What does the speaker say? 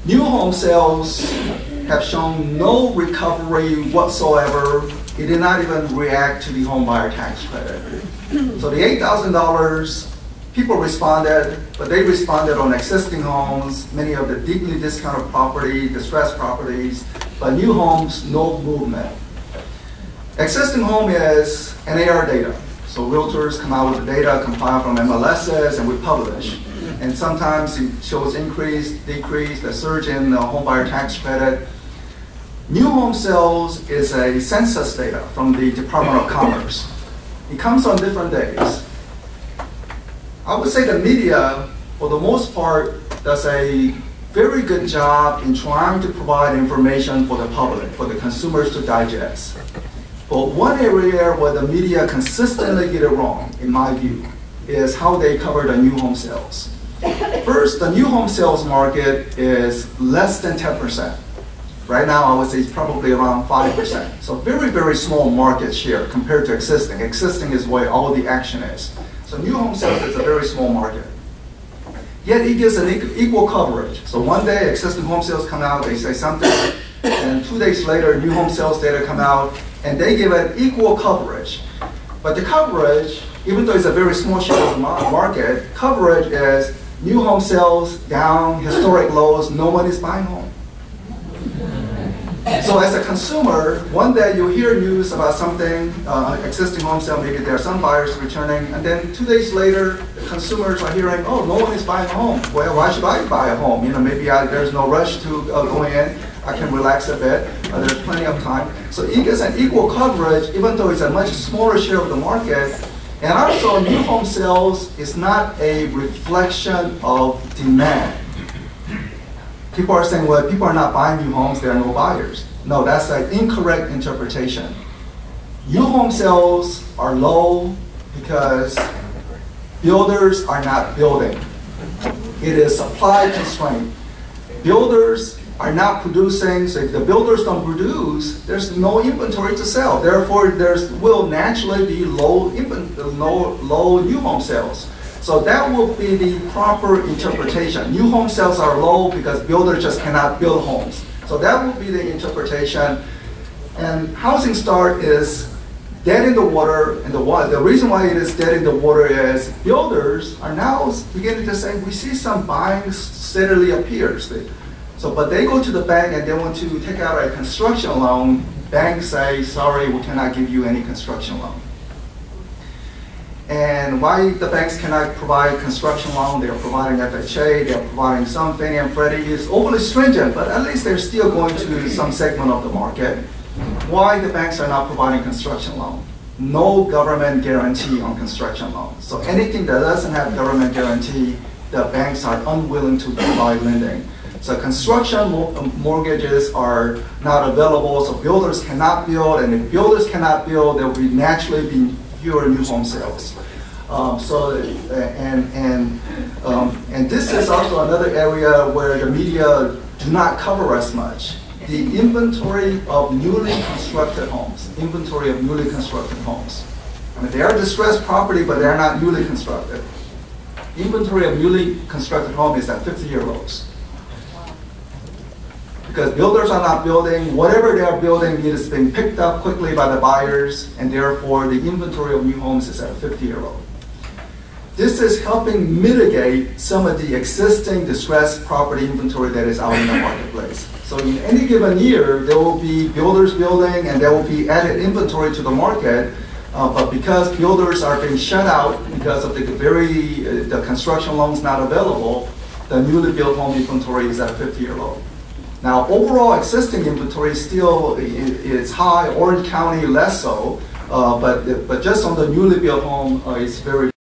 New home sales have shown no recovery whatsoever. It did not even react to the home buyer tax credit. So the $8,000, people responded, but they responded on existing homes, many of the deeply discounted property, distressed properties, but new homes, no movement. Existing home is NAR data. So realtors come out with the data, compile from MLSs, and we publish. And sometimes it shows increase, decrease, the surge in home buyer tax credit. New home sales is a census data from the Department of Commerce. It comes on different days. I would say the media, for the most part, does a very good job in trying to provide information for the public, for the consumers to digest. But one area where the media consistently get it wrong, in my view, is how they cover the new home sales. First, the new home sales market is less than 10%. Right now, I would say it's probably around 5%. So very, very small market share compared to existing. Existing is where all the action is. So new home sales is a very small market. Yet it gives an equal coverage. So one day, existing home sales come out, they say something, and 2 days later, new home sales data come out, and they give it equal coverage. But the coverage, even though it's a very small share of the market, coverage is new home sales down, historic lows, no one is buying home. So as a consumer, one day you hear news about something, existing home sale, maybe there are some buyers returning, and then 2 days later, the consumers are hearing, oh, no one is buying a home. Well, why should I buy a home? Maybe there's no rush to going in. I can relax a bit. There's plenty of time. So it gets an equal coverage, even though it's a much smaller share of the market. And also, new home sales is not a reflection of demand. People are saying, well, people are not buying new homes, there are no buyers. No, that's an incorrect interpretation. New home sales are low because builders are not building. It is supply constraint. Builders are not producing, so if the builders don't produce, there's no inventory to sell. Therefore, there will naturally be low new home sales. So that will be the proper interpretation. New home sales are low because builders just cannot build homes. So that will be the interpretation. And housing start is dead in the water, and the reason why it is dead in the water is builders are now beginning to say, we see some buying steadily appears. But they go to the bank and they want to take out a construction loan. Banks say, sorry, we cannot give you any construction loan. And why the banks cannot provide construction loan? They are providing FHA, they are providing some Fannie and Freddie. It's overly stringent, but at least they're still going to some segment of the market. Why the banks are not providing construction loan? No government guarantee on construction loans. So anything that doesn't have government guarantee, the banks are unwilling to provide lending. So construction mortgages are not available, so builders cannot build, and if builders cannot build, there will be naturally be fewer new home sales. And this is also another area where the media do not cover as much. The inventory of newly constructed homes. Inventory of newly constructed homes. I mean, they are distressed property, but they are not newly constructed. Inventory of newly constructed home is at 50-year lows. Because builders are not building, whatever they are building is being picked up quickly by the buyers, and therefore the inventory of new homes is at a 50-year low. This is helping mitigate some of the existing distressed property inventory that is out in the marketplace. So in any given year, there will be builders building and there will be added inventory to the market, but because builders are being shut out because of the construction loans not available, the newly built home inventory is at a 50-year low. Now, overall existing inventory still is high. Orange County less so, but just on the newly built home, it's very